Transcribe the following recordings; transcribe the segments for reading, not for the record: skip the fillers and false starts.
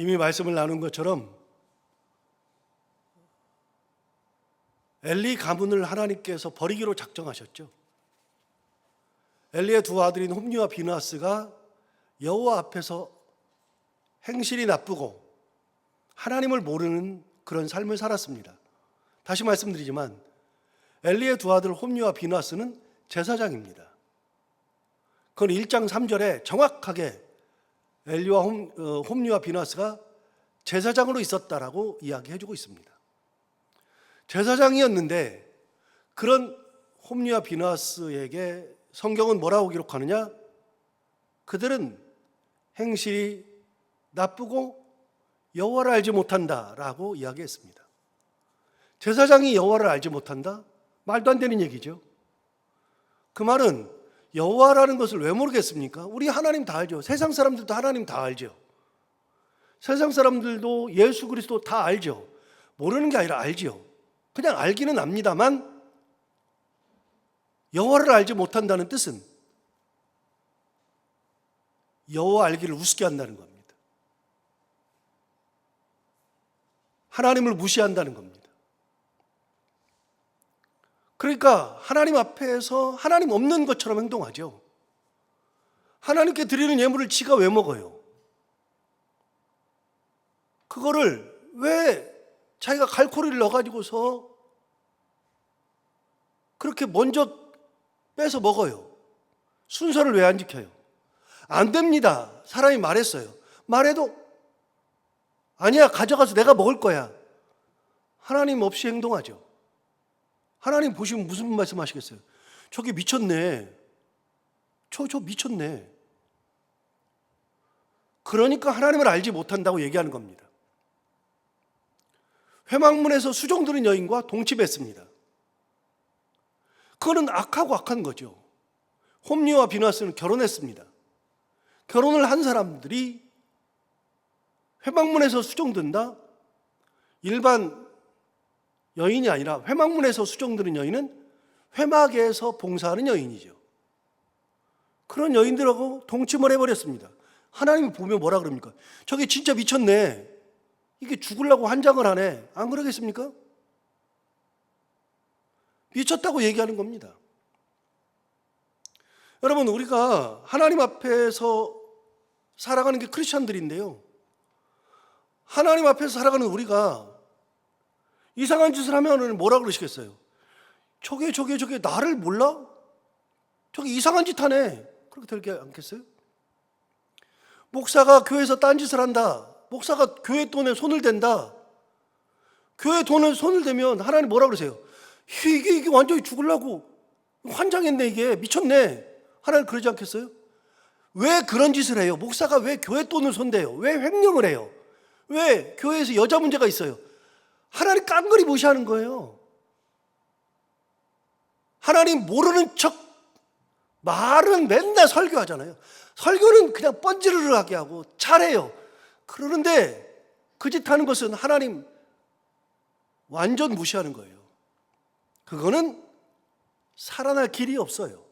이미 말씀을 나눈 것처럼 엘리 가문을 하나님께서 버리기로 작정하셨죠. 엘리의 두 아들인 홈리와 비느하스가 여호와 앞에서 행실이 나쁘고 하나님을 모르는 그런 삶을 살았습니다. 다시 말씀드리지만 엘리의 두 아들 홈리와 비느하스는 제사장입니다. 그건 1장 3절에 정확하게 엘리와 홈리와 비느하스가 제사장으로 있었다라고 이야기해주고 있습니다. 제사장이었는데 그런 홈리와 비느하스에게 성경은 뭐라고 기록하느냐? 그들은 행실이 나쁘고 여호와를 알지 못한다라고 이야기했습니다. 제사장이 여호와를 알지 못한다? 말도 안 되는 얘기죠. 그 말은 여호와라는 것을 왜 모르겠습니까? 우리 하나님 다 알죠. 세상 사람들도 하나님 다 알죠. 세상 사람들도 예수 그리스도 다 알죠. 모르는 게 아니라 알죠. 그냥 알기는 압니다만 여호와를 알지 못한다는 뜻은 여호와 알기를 우습게 한다는 겁니다. 하나님을 무시한다는 겁니다. 그러니까 하나님 앞에서 하나님 없는 것처럼 행동하죠. 하나님께 드리는 예물을 지가 왜 먹어요? 그거를 왜 자기가 갈코리를 넣어가지고서 그렇게 먼저 빼서 먹어요? 순서를 왜 안 지켜요? 안 됩니다. 사람이 말했어요. 말해도 아니야, 가져가서 내가 먹을 거야. 하나님 없이 행동하죠. 하나님 보시면 무슨 말씀하시겠어요? 저게 미쳤네. 저 미쳤네. 그러니까 하나님을 알지 못한다고 얘기하는 겁니다. 회막문에서 수종 들은 여인과 동침했습니다. 그거는 악하고 악한 거죠. 홈리와 비느하스는 결혼했습니다. 결혼을 한 사람들이 회막문에서 수종 든다? 일반 여인이 아니라 회막문에서 수종 드는 여인은 회막에서 봉사하는 여인이죠. 그런 여인들하고 동침을 해버렸습니다. 하나님이 보면 뭐라 그럽니까? 저게 진짜 미쳤네. 이게 죽으려고 환장을 하네. 안 그러겠습니까? 미쳤다고 얘기하는 겁니다. 여러분, 우리가 하나님 앞에서 살아가는 게 크리스찬들인데요. 하나님 앞에서 살아가는 우리가 이상한 짓을 하면 뭐라 그러시겠어요? 저게 나를 몰라? 저게 이상한 짓 하네. 그렇게 되지 않겠어요? 목사가 교회에서 딴짓을 한다. 목사가 교회 돈에 손을 댄다. 교회 돈에 손을 대면 하나님 뭐라 그러세요? 이게 완전히 죽으려고 환장했네. 이게 미쳤네. 하나님 그러지 않겠어요? 왜 그런 짓을 해요? 목사가 왜 교회 돈을 손대요? 왜 횡령을 해요? 왜 교회에서 여자 문제가 있어요? 하나님 깡그리 무시하는 거예요. 하나님 모르는 척 말은 맨날 설교하잖아요. 설교는 그냥 뻔지르르하게 하고 잘해요. 그러는데 그 짓 하는 것은 하나님 완전 무시하는 거예요. 그거는 살아날 길이 없어요.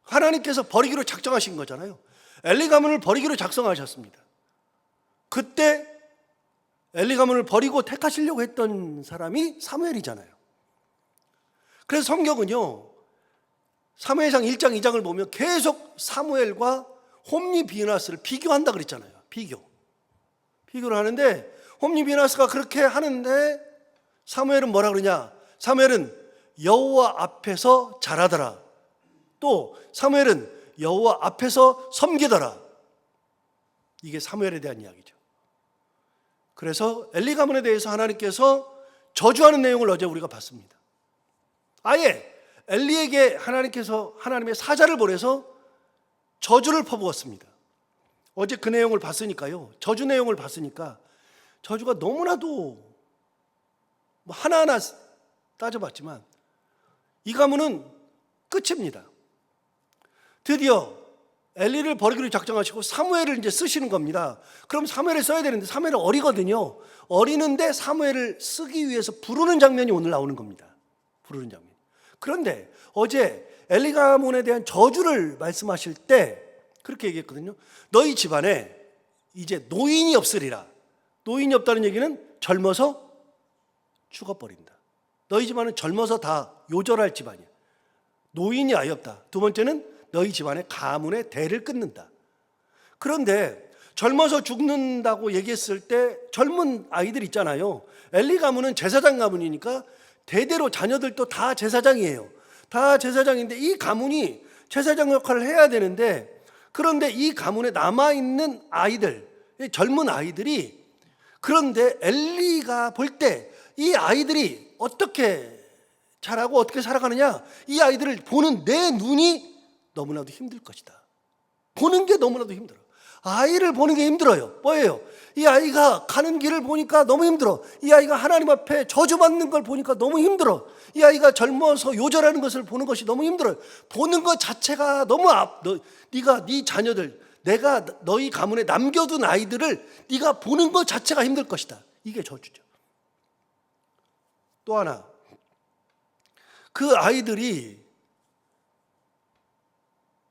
하나님께서 버리기로 작정하신 거잖아요. 엘리 가문을 버리기로 작정하셨습니다. 그때 엘리 가문을 버리고 택하시려고 했던 사람이 사무엘이잖아요. 그래서 성경은요, 사무엘상 1장 2장을 보면 계속 사무엘과 홈리 비느하스를 비교한다 그랬잖아요. 비교를 하는데 홈리 비느하스가 그렇게 하는데 사무엘은 뭐라 그러냐? 사무엘은 여호와 앞에서 잘하더라. 또 사무엘은 여호와 앞에서 섬기더라. 이게 사무엘에 대한 이야기죠. 그래서 엘리 가문에 대해서 하나님께서 저주하는 내용을 어제 우리가 봤습니다. 아예 엘리에게 하나님께서 하나님의 사자를 보내서 저주를 퍼부었습니다. 어제 그 내용을 봤으니까요. 저주 내용을 봤으니까 저주가 너무나도 하나하나 따져봤지만 이 가문은 끝입니다. 드디어 엘리를 버리기로 작정하시고 사무엘을 이제 쓰시는 겁니다. 그럼 사무엘을 써야 되는데 사무엘은 어리거든요. 어리는데 사무엘을 쓰기 위해서 부르는 장면이 오늘 나오는 겁니다. 부르는 장면. 그런데 어제 엘리 가문에 대한 저주를 말씀하실 때 그렇게 얘기했거든요. 너희 집안에 이제 노인이 없으리라. 노인이 없다는 얘기는 젊어서 죽어버린다. 너희 집안은 젊어서 다 요절할 집안이야. 노인이 아예 없다. 두 번째는 너희 집안의 가문의 대를 끊는다. 그런데 젊어서 죽는다고 얘기했을 때 젊은 아이들 있잖아요. 엘리 가문은 제사장 가문이니까 대대로 자녀들도 다 제사장이에요. 다 제사장인데 이 가문이 제사장 역할을 해야 되는데, 그런데 이 가문에 남아있는 아이들, 젊은 아이들이, 그런데 엘리가 볼 때 이 아이들이 어떻게 자라고 어떻게 살아가느냐, 이 아이들을 보는 내 눈이 너무나도 힘들 것이다. 보는 게 너무나도 힘들어. 아이를 보는 게 힘들어요. 뭐예요? 이 아이가 가는 길을 보니까 너무 힘들어. 이 아이가 하나님 앞에 저주받는 걸 보니까 너무 힘들어. 이 아이가 젊어서 요절하는 것을 보는 것이 너무 힘들어요. 보는 것 자체가 너무 네가 네 자녀들, 내가 너희 가문에 남겨둔 아이들을 네가 보는 것 자체가 힘들 것이다. 이게 저주죠. 또 하나, 그 아이들이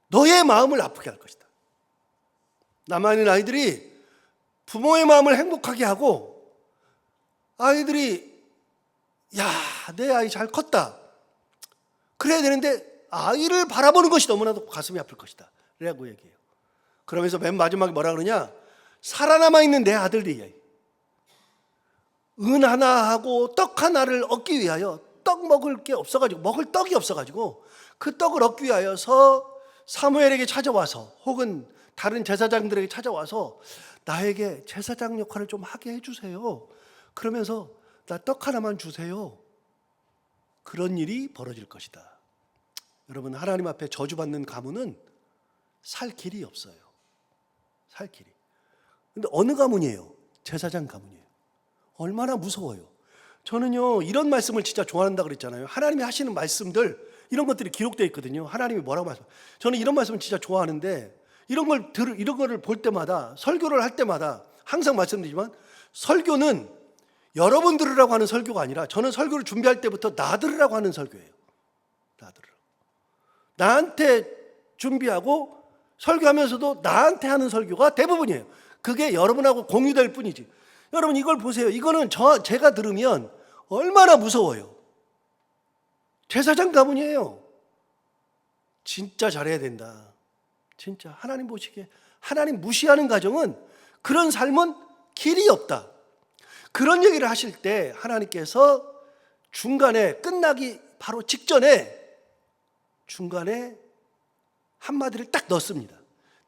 너의 마음을 아프게 할 것이다. 남아있는 아이들이 부모의 마음을 행복하게 하고, 아이들이 야, 내 아이 잘 컸다, 그래야 되는데 아이를 바라보는 것이 너무나도 가슴이 아플 것이다 라고 얘기해요. 그러면서 맨 마지막에 뭐라 그러냐, 살아남아있는 내 아들들이 은 하나하고 떡 하나를 얻기 위하여, 떡 먹을 게 없어가지고, 먹을 떡이 없어가지고 그 떡을 얻기 위하여서 사무엘에게 찾아와서, 혹은 다른 제사장들에게 찾아와서 나에게 제사장 역할을 좀 하게 해주세요. 그러면서 나 떡 하나만 주세요. 그런 일이 벌어질 것이다. 여러분, 하나님 앞에 저주받는 가문은 살 길이 없어요. 살 길이. 근데 어느 가문이에요? 제사장 가문이에요. 얼마나 무서워요. 저는요, 이런 말씀을 진짜 좋아한다 그랬잖아요. 하나님이 하시는 말씀들, 이런 것들이 기록되어 있거든요. 하나님이 뭐라고 말씀. 저는 이런 말씀을 진짜 좋아하는데, 이런 거를 볼 때마다, 설교를 할 때마다 항상 말씀드리지만, 설교는 여러분 들으라고 하는 설교가 아니라, 저는 설교를 준비할 때부터 나 들으라고 하는 설교예요. 나 들으라고. 나한테 준비하고 설교하면서도 나한테 하는 설교가 대부분이에요. 그게 여러분하고 공유될 뿐이지. 여러분, 이걸 보세요. 이거는 제가 들으면 얼마나 무서워요. 제사장 가문이에요. 진짜 잘해야 된다. 진짜 하나님 보시기에, 하나님 무시하는 가정은, 그런 삶은 길이 없다. 그런 얘기를 하실 때 하나님께서 중간에, 끝나기 바로 직전에 중간에 한마디를 딱 넣습니다.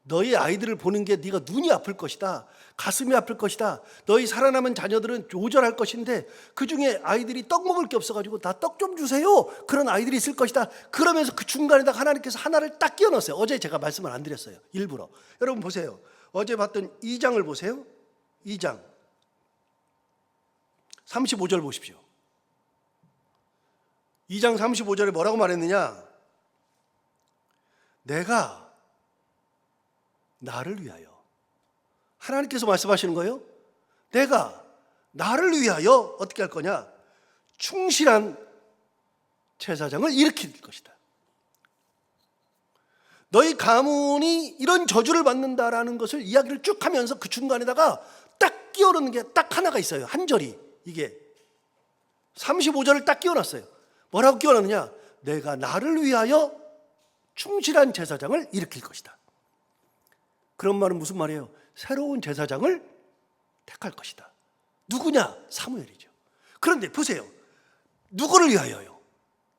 너희 아이들을 보는 게 네가 눈이 아플 것이다. 가슴이 아플 것이다. 너희 살아남은 자녀들은 요절할 것인데 그 중에 아이들이 떡 먹을 게 없어가지고 나 떡 좀 주세요. 그런 아이들이 있을 것이다. 그러면서 그 중간에다가 하나님께서 하나를 딱 끼워 넣었어요. 어제 제가 말씀을 안 드렸어요. 일부러. 여러분 보세요. 어제 봤던 2장을 보세요. 2장 35절 보십시오. 2장 35절에 뭐라고 말했느냐? 내가 나를 위하여, 하나님께서 말씀하시는 거예요. 내가 나를 위하여 어떻게 할 거냐? 충실한 제사장을 일으킬 것이다. 너희 가문이 이런 저주를 받는다라는 것을 이야기를 쭉 하면서 그 중간에다가 딱 끼워넣는 게 딱 하나가 있어요. 한 절이. 이게 35절을 딱 끼워놨어요. 뭐라고 끼워놨느냐? 내가 나를 위하여 충실한 제사장을 일으킬 것이다. 그런 말은 무슨 말이에요? 새로운 제사장을 택할 것이다. 누구냐? 사무엘이죠. 그런데 보세요. 누구를 위하여요?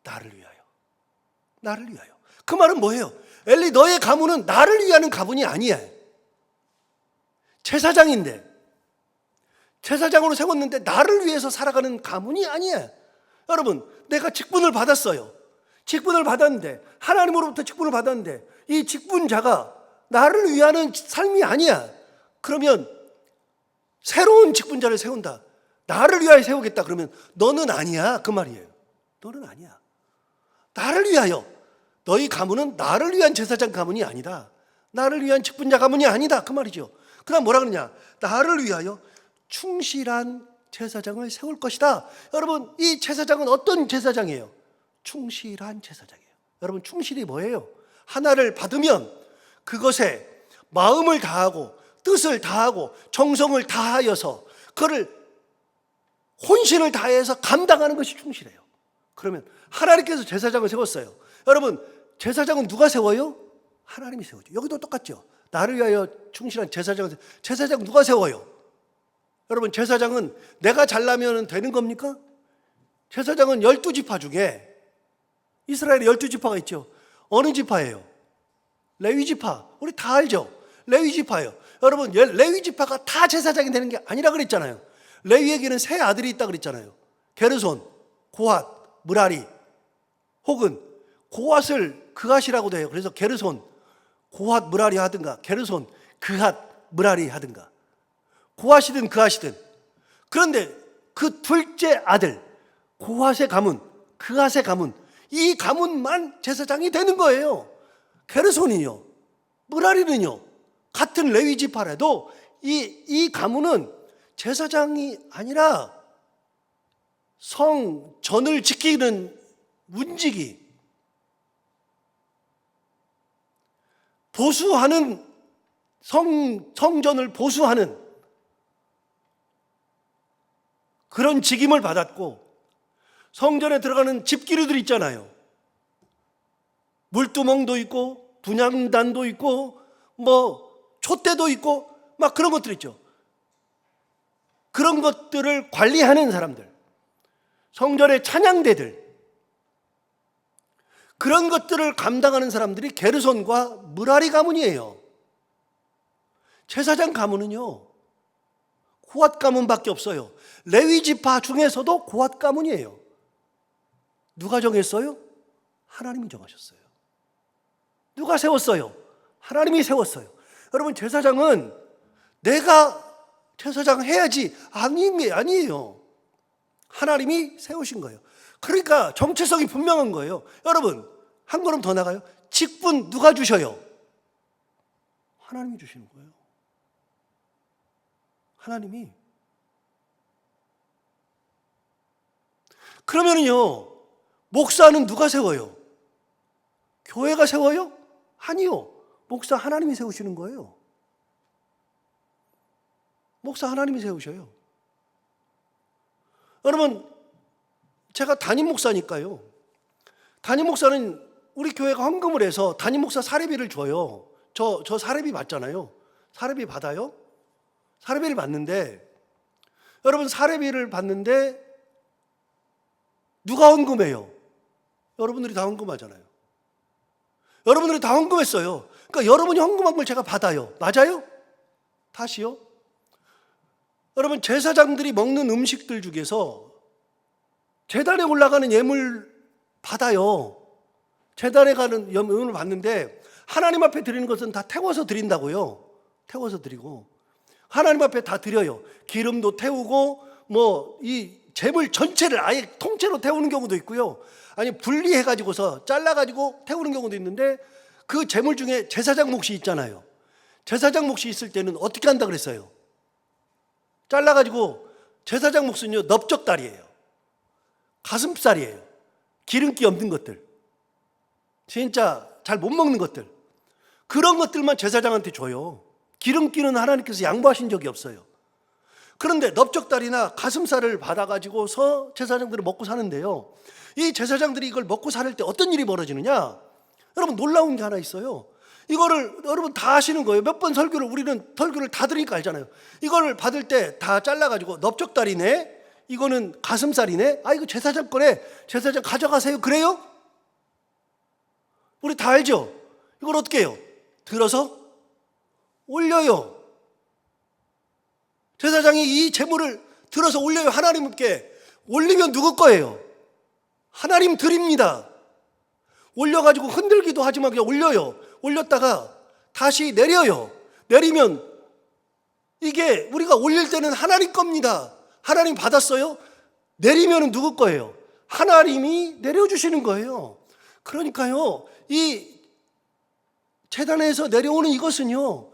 나를 위하여. 나를 위하여. 그 말은 뭐예요? 엘리, 너의 가문은 나를 위하는 가문이 아니야. 제사장인데, 제사장으로 세웠는데 나를 위해서 살아가는 가문이 아니야. 여러분, 내가 직분을 받았어요. 직분을 받았는데, 하나님으로부터 직분을 받았는데 이 직분자가 나를 위하는 삶이 아니야. 그러면 새로운 직분자를 세운다. 나를 위하여 세우겠다. 그러면 너는 아니야. 그 말이에요. 너는 아니야. 나를 위하여. 너희 가문은 나를 위한 제사장 가문이 아니다. 나를 위한 직분자 가문이 아니다. 그 말이죠. 그 다음 뭐라 그러냐? 나를 위하여 충실한 제사장을 세울 것이다. 여러분, 이 제사장은 어떤 제사장이에요? 충실한 제사장이에요. 여러분, 충실이 뭐예요? 하나를 받으면 그것에 마음을 다하고 뜻을 다하고 정성을 다하여서 그를 혼신을 다해서 감당하는 것이 충실해요. 그러면 하나님께서 제사장을 세웠어요. 여러분, 제사장은 누가 세워요? 하나님이 세우죠. 여기도 똑같죠. 나를 위하여 충실한 제사장은, 제사장 누가 세워요? 여러분, 제사장은 내가 잘나면 되는 겁니까? 제사장은 12지파 중에, 이스라엘에 12지파가 있죠. 어느 지파예요? 레위지파. 우리 다 알죠? 레위지파예요. 여러분, 레위지파가 다 제사장이 되는 게 아니라 그랬잖아요. 레위에게는 세 아들이 있다 그랬잖아요. 게르손, 고핫, 므라리. 혹은 고핫을 그핫이라고도 해요. 그래서 게르손, 고핫, 므라리 하든가, 게르손, 그핫, 므라리 하든가. 고핫이든 그핫이든. 그런데 그 둘째 아들, 고핫의 가문, 그핫의 가문, 이 가문만 제사장이 되는 거예요. 게르손이요, 므라리는요, 같은 레위 지파라도 이 가문은 제사장이 아니라 성전을 지키는 문지기, 보수하는, 성전을 보수하는 그런 직임을 받았고, 성전에 들어가는 집기류들 있잖아요. 물두멍도 있고 분향단도 있고 촛대도 있고 막 그런 것들 있죠. 그런 것들을 관리하는 사람들, 성전의 찬양대들, 그런 것들을 감당하는 사람들이 게르손과 므라리 가문이에요. 제사장 가문은요, 고핫 가문밖에 없어요. 레위 지파 중에서도 고핫 가문이에요. 누가 정했어요? 하나님이 정하셨어요. 누가 세웠어요? 하나님이 세웠어요. 여러분, 제사장은 내가 제사장 해야지 아니에요. 하나님이 세우신 거예요. 그러니까 정체성이 분명한 거예요. 여러분, 한 걸음 더 나가요. 직분 누가 주셔요? 하나님이 주시는 거예요. 하나님이. 그러면은요, 목사는 누가 세워요? 교회가 세워요? 아니요. 목사 하나님이 세우시는 거예요. 목사 하나님이 세우셔요. 여러분, 제가 담임 목사니까요. 담임 목사는 우리 교회가 헌금을 해서 담임 목사 사례비를 줘요. 저 사례비 받잖아요. 사례비 받아요? 사례비를 받는데, 여러분, 사례비를 받는데 누가 헌금해요? 여러분들이 다 헌금하잖아요. 여러분들이 다 헌금했어요. 그러니까 여러분이 헌금한 걸 제가 받아요. 맞아요? 다시요. 여러분, 제사장들이 먹는 음식들 중에서 제단에 올라가는 예물 받아요. 제단에 가는 예물을 받는데 하나님 앞에 드리는 것은 다 태워서 드린다고요. 태워서 드리고 하나님 앞에 다 드려요. 기름도 태우고 이 재물 전체를 아예 통째로 태우는 경우도 있고요. 아니, 분리해가지고서 잘라가지고 태우는 경우도 있는데, 그 재물 중에 제사장 몫이 있잖아요. 제사장 몫이 있을 때는 어떻게 한다 그랬어요? 잘라가지고, 제사장 몫은요, 넓적다리예요. 가슴살이에요. 기름기 없는 것들, 진짜 잘 못 먹는 것들, 그런 것들만 제사장한테 줘요. 기름기는 하나님께서 양보하신 적이 없어요. 그런데 넓적다리나 가슴살을 받아가지고서 제사장들은 먹고 사는데요, 이 제사장들이 이걸 먹고 살 때 어떤 일이 벌어지느냐? 여러분, 놀라운 게 하나 있어요. 이거를 여러분 다 아시는 거예요. 몇 번 우리는 설교를 다 들으니까 알잖아요. 이거를 받을 때 다 잘라가지고 넓적다리네, 이거는 가슴살이네, 이거 제사장 거네, 제사장 가져가세요. 그래요? 우리 다 알죠? 이걸 어떻게 해요? 들어서 올려요. 제사장이 이 제물을 들어서 올려요. 하나님께 올리면 누구 거예요? 하나님 드립니다. 올려가지고 흔들기도 하지만 그냥 올려요. 올렸다가 다시 내려요. 내리면 이게 우리가 올릴 때는 하나님 겁니다. 하나님 받았어요? 내리면 누구 거예요? 하나님이 내려주시는 거예요. 그러니까요, 이 제단에서 내려오는 이것은요,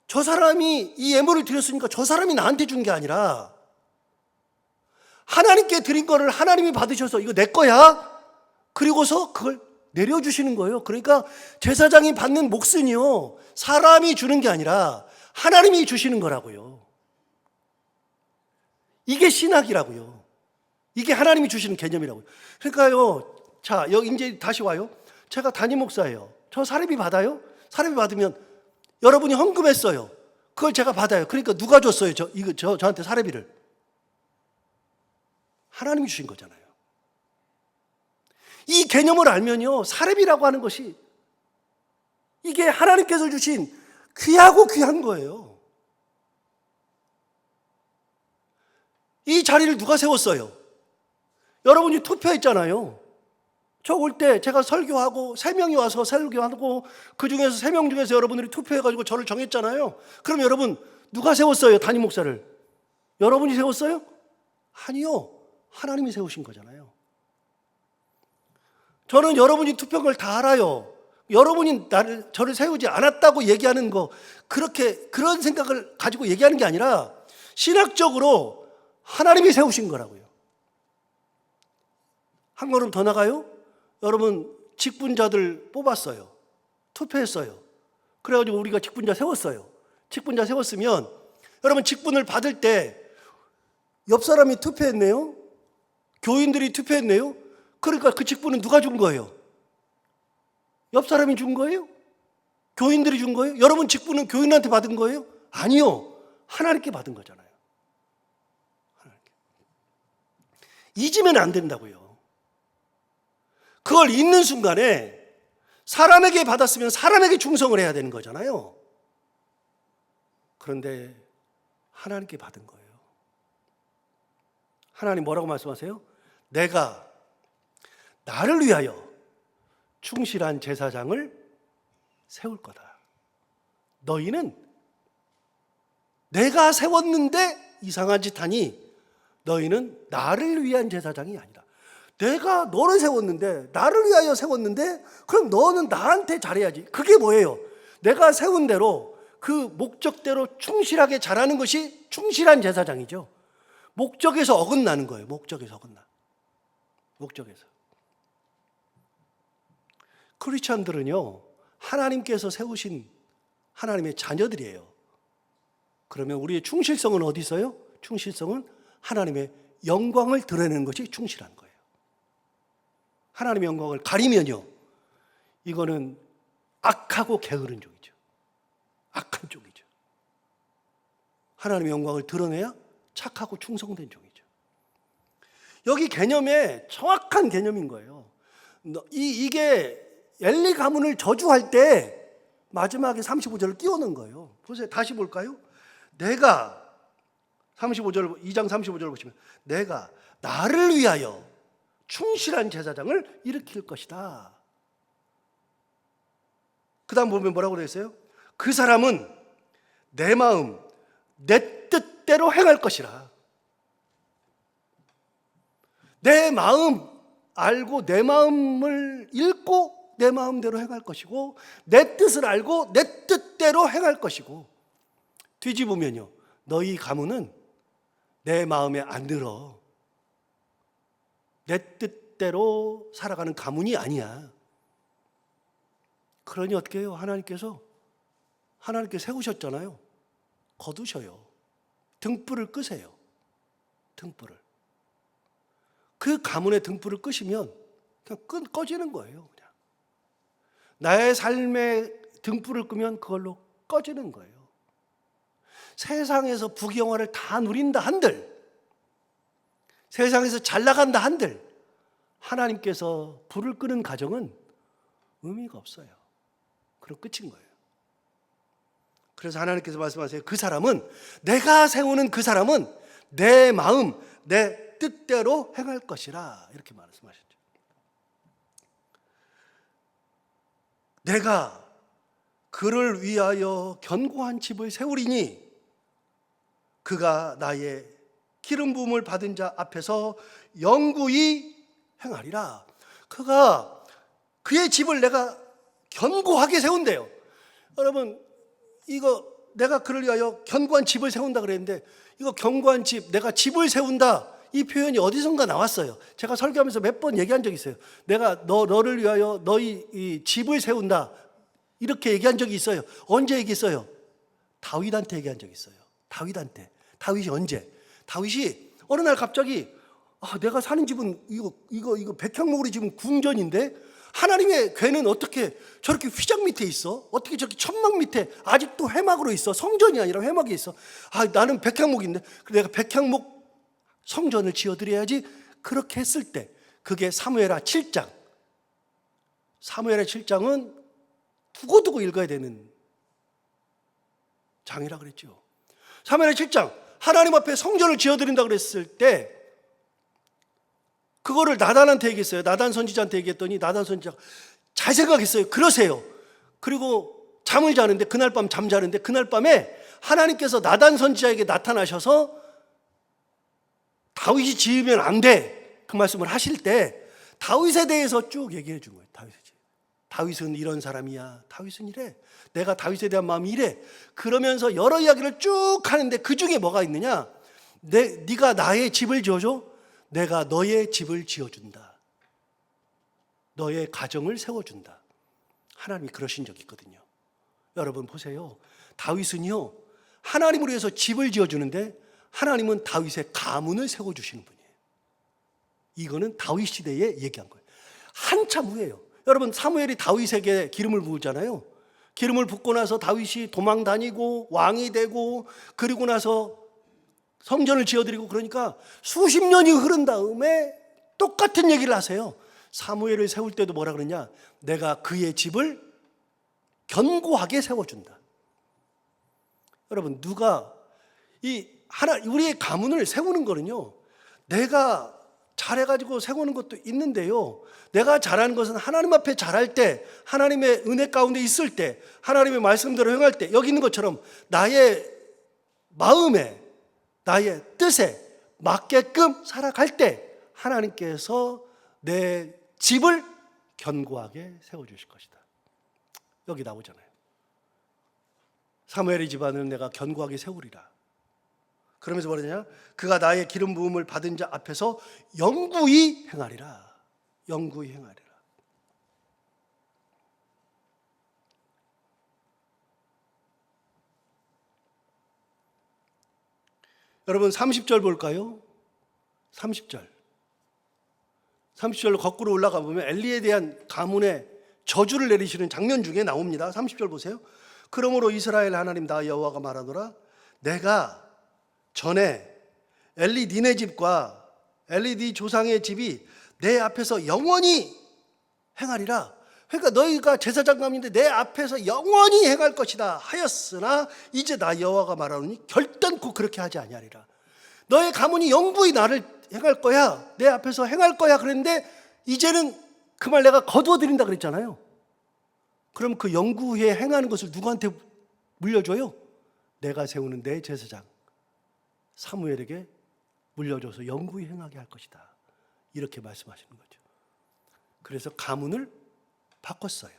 저 사람이 이 예물을 드렸으니까 저 사람이 나한테 준 게 아니라 하나님께 드린 거를 하나님이 받으셔서 이거 내 거야? 그리고서 그걸 내려주시는 거예요. 그러니까 제사장이 받는 몫은요, 사람이 주는 게 아니라 하나님이 주시는 거라고요. 이게 신학이라고요. 이게 하나님이 주시는 개념이라고요. 그러니까요. 자, 여기 이제 다시 와요. 제가 담임 목사예요. 저 사례비 받아요? 사례비 받으면 여러분이 헌금했어요. 그걸 제가 받아요. 그러니까 누가 줬어요? 저한테 사례비를. 하나님이 주신 거잖아요. 이 개념을 알면요, 사례비라고 하는 것이 이게 하나님께서 주신 귀하고 귀한 거예요. 이 자리를 누가 세웠어요? 여러분이 투표했잖아요. 저 올 때 제가 설교하고 3명이 와서 설교하고 그 중에서 3명 중에서 여러분들이 투표해가지고 저를 정했잖아요. 그럼 여러분 누가 세웠어요? 담임 목사를. 여러분이 세웠어요? 아니요. 하나님이 세우신 거잖아요. 저는 여러분이 투표한 걸 다 알아요. 여러분이 저를 세우지 않았다고 얘기하는 거, 그런 생각을 가지고 얘기하는 게 아니라 신학적으로 하나님이 세우신 거라고요. 한 걸음 더 나가요? 여러분 직분자들 뽑았어요. 투표했어요. 그래가지고 우리가 직분자 세웠어요. 직분자 세웠으면 여러분 직분을 받을 때 옆 사람이 투표했네요? 교인들이 투표했네요? 그러니까 그 직분은 누가 준 거예요? 옆 사람이 준 거예요? 교인들이 준 거예요? 여러분 직분은 교인한테 받은 거예요? 아니요. 하나님께 받은 거잖아요. 하나님께. 잊으면 안 된다고요. 그걸 잊는 순간에 사람에게 받았으면 사람에게 충성을 해야 되는 거잖아요. 그런데 하나님께 받은 거예요. 하나님 뭐라고 말씀하세요? 내가 나를 위하여 충실한 제사장을 세울 거다. 너희는 내가 세웠는데 이상한 짓 하니 너희는 나를 위한 제사장이 아니다. 내가 너를 세웠는데, 나를 위하여 세웠는데, 그럼 너는 나한테 잘해야지. 그게 뭐예요? 내가 세운 대로 그 목적대로 충실하게 잘하는 것이 충실한 제사장이죠. 목적에서 어긋나는 거예요. 목적에서 어긋나. 목적에서. 크리스찬들은요, 하나님께서 세우신 하나님의 자녀들이에요. 그러면 우리의 충실성은 어디 있어요? 충실성은 하나님의 영광을 드러내는 것이 충실한 거예요. 하나님의 영광을 가리면요, 이거는 악하고 게으른 쪽이죠. 악한 쪽이죠. 하나님의 영광을 드러내야 착하고 충성된 쪽이죠. 여기 개념에 정확한 개념인 거예요. 이게 엘리 가문을 저주할 때 마지막에 35절을 끼워넣은 거예요. 보세요. 다시 볼까요? 내가 35절, 2장 35절을 보시면 내가 나를 위하여 충실한 제사장을 일으킬 것이다. 그 다음 보면 뭐라고 그랬어요? 그 사람은 내 마음, 내 뜻대로 행할 것이라. 내 마음 알고 내 마음을 읽고 내 마음대로 행할 것이고, 내 뜻을 알고 내 뜻대로 행할 것이고, 뒤집으면요, 너희 가문은 내 마음에 안 들어. 내 뜻대로 살아가는 가문이 아니야. 그러니 어떻게 해요? 하나님께 세우셨잖아요. 거두셔요. 등불을 끄세요. 등불을. 그 가문의 등불을 끄시면 그냥 꺼지는 거예요. 그냥. 나의 삶의 등불을 끄면 그걸로 꺼지는 거예요. 세상에서 부귀영화를 다 누린다 한들, 세상에서 잘 나간다 한들, 하나님께서 불을 끄는 가정은 의미가 없어요. 그럼 끝인 거예요. 그래서 하나님께서 말씀하세요. 그 사람은, 내가 세우는 그 사람은 내 마음, 내 뜻대로 행할 것이라. 이렇게 말씀하셨죠. 내가 그를 위하여 견고한 집을 세우리니 그가 나의 기름 부음을 받은 자 앞에서 영구히 행하리라. 그가 그의 집을 내가 견고하게 세운대요. 여러분, 이거 내가 그를 위하여 견고한 집을 세운다 그랬는데, 이거 견고한 집, 내가 집을 세운다, 이 표현이 어디선가 나왔어요. 제가 설교하면서 몇 번 얘기한 적이 있어요. 내가 너를 위하여 너희 이 집을 세운다, 이렇게 얘기한 적이 있어요. 언제 얘기했어요? 다윗한테 얘기한 적이 있어요. 다윗한테. 다윗이 언제? 다윗이 어느 날 갑자기 내가 사는 집은 이거 백향목으로 지금 궁전인데 하나님의 궤는 어떻게 저렇게 휘장 밑에 있어? 어떻게 저렇게 천막 밑에 아직도 회막으로 있어? 성전이 아니라 회막에 있어. 나는 백향목인데 내가 백향목 성전을 지어드려야지. 그렇게 했을 때 그게 사무엘하 7장. 사무엘하 7장은 두고두고 읽어야 되는 장이라 그랬죠. 사무엘하 7장 하나님 앞에 성전을 지어드린다 그랬을 때 그거를 나단한테 얘기했어요. 나단 선지자한테 얘기했더니 나단 선지자가 잘 생각했어요. 그러세요. 그리고 잠을 자는데 그날 밤 잠자는데 그날 밤에 하나님께서 나단 선지자에게 나타나셔서 다윗이 지으면 안 돼. 그 말씀을 하실 때 다윗에 대해서 쭉 얘기해 준 거예요. 다윗은 이런 사람이야. 다윗은 이래. 내가 다윗에 대한 마음이 이래. 그러면서 여러 이야기를 쭉 하는데 그 중에 뭐가 있느냐? 네가 나의 집을 지어줘. 내가 너의 집을 지어준다. 너의 가정을 세워준다. 하나님이 그러신 적이 있거든요. 여러분 보세요. 다윗은요 하나님을 위해서 집을 지어주는데 하나님은 다윗의 가문을 세워주시는 분이에요. 이거는 다윗 시대에 얘기한 거예요. 한참 후에요. 여러분 사무엘이 다윗에게 기름을 부으잖아요. 기름을 붓고 나서 다윗이 도망 다니고 왕이 되고 그리고 나서 성전을 지어드리고 그러니까 수십 년이 흐른 다음에 똑같은 얘기를 하세요. 사무엘을 세울 때도 뭐라 그러냐? 내가 그의 집을 견고하게 세워준다. 여러분 누가 우리의 가문을 세우는 거는요 내가 잘해가지고 세우는 것도 있는데요, 내가 잘하는 것은 하나님 앞에 잘할 때, 하나님의 은혜 가운데 있을 때, 하나님의 말씀대로 행할 때, 여기 있는 것처럼 나의 마음에 나의 뜻에 맞게끔 살아갈 때 하나님께서 내 집을 견고하게 세워주실 것이다. 여기 나오잖아요. 사무엘의 집안을 내가 견고하게 세우리라. 그러면서 뭐라냐? 그가 나의 기름 부음을 받은 자 앞에서 영구히 행하리라. 영구히 행하리라. 여러분 30절 볼까요? 30절로 거꾸로 올라가 보면 엘리에 대한 가문의 저주를 내리시는 장면 중에 나옵니다. 30절 보세요. 그러므로 이스라엘 하나님 나 여호와가 말하노라, 내가 전에 엘리 니네 집과 엘리 네 조상의 집이 내 앞에서 영원히 행하리라. 그러니까 너희가 제사장감인데 내 앞에서 영원히 행할 것이다 하였으나 이제 나 여호와가 말하노니 결단코 그렇게 하지 아니하리라. 너의 가문이 영구히 나를 행할 거야, 내 앞에서 행할 거야 그랬는데 이제는 그 말 내가 거두어드린다 그랬잖아요. 그럼 그 영구히 행하는 것을 누구한테 물려줘요? 내가 세우는 내 제사장 사무엘에게 물려줘서 영구히 행하게 할 것이다. 이렇게 말씀하시는 거죠. 그래서 가문을 바꿨어요.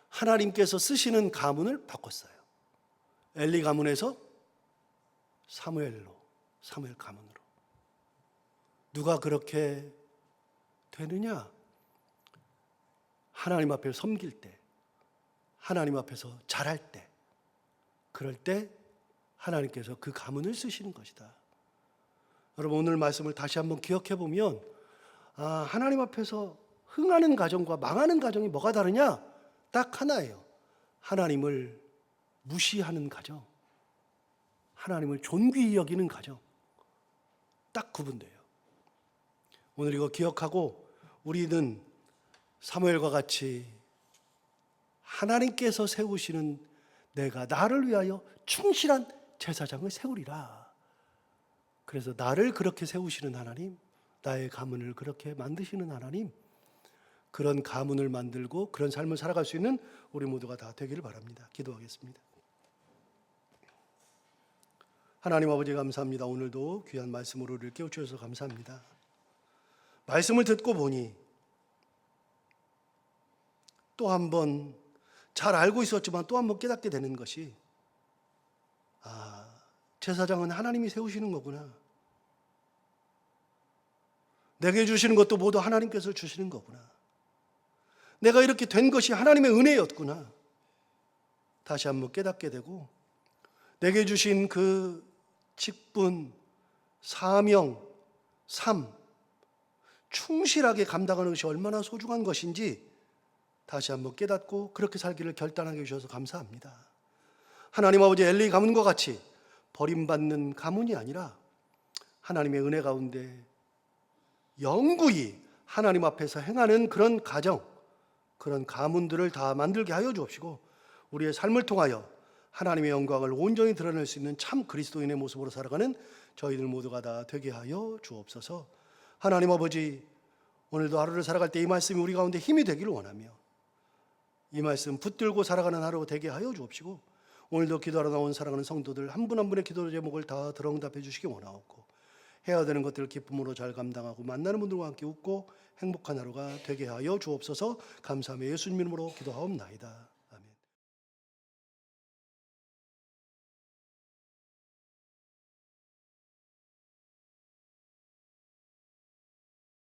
하나님께서 쓰시는 가문을 바꿨어요. 엘리 가문에서 사무엘 가문으로. 누가 그렇게 되느냐? 하나님 앞에 섬길 때, 하나님 앞에서 잘할 때, 그럴 때 하나님께서 그 가문을 쓰시는 것이다. 여러분 오늘 말씀을 다시 한번 기억해 보면 하나님 앞에서 흥하는 가정과 망하는 가정이 뭐가 다르냐? 딱 하나예요. 하나님을 무시하는 가정, 하나님을 존귀히 여기는 가정, 딱 구분돼요. 오늘 이거 기억하고 우리는 사무엘과 같이 하나님께서 세우시는 내가 나를 위하여 충실한 제사장을 세우리라. 그래서 나를 그렇게 세우시는 하나님, 나의 가문을 그렇게 만드시는 하나님, 그런 가문을 만들고 그런 삶을 살아갈 수 있는 우리 모두가 다 되기를 바랍니다. 기도하겠습니다. 하나님 아버지 감사합니다. 오늘도 귀한 말씀으로 우리를 깨우쳐주셔서 감사합니다. 말씀을 듣고 보니 또 한 번 잘 알고 있었지만 또 한 번 깨닫게 되는 것이 제사장은 하나님이 세우시는 거구나. 내게 주시는 것도 모두 하나님께서 주시는 거구나. 내가 이렇게 된 것이 하나님의 은혜였구나. 다시 한번 깨닫게 되고 내게 주신 그 직분, 사명, 삶, 충실하게 감당하는 것이 얼마나 소중한 것인지 다시 한번 깨닫고 그렇게 살기를 결단하게 해주셔서 감사합니다. 하나님 아버지, 엘리 가문과 같이 버림받는 가문이 아니라 하나님의 은혜 가운데 영구히 하나님 앞에서 행하는 그런 가정, 그런 가문들을 다 만들게 하여 주옵시고 우리의 삶을 통하여 하나님의 영광을 온전히 드러낼 수 있는 참 그리스도인의 모습으로 살아가는 저희들 모두가 다 되게 하여 주옵소서. 하나님 아버지, 오늘도 하루를 살아갈 때 이 말씀이 우리 가운데 힘이 되기를 원하며 이 말씀 붙들고 살아가는 하루 되게 하여 주옵시고 오늘도 기도하러 나온 사랑하는 성도들 한 분 한 분의 기도 제목을 다 들어응답해 주시기 원하옵고 해야 되는 것들을 기쁨으로 잘 감당하고 만나는 분들과 함께 웃고 행복한 하루가 되게 하여 주옵소서. 감사하며 예수님 이름으로 기도하옵나이다.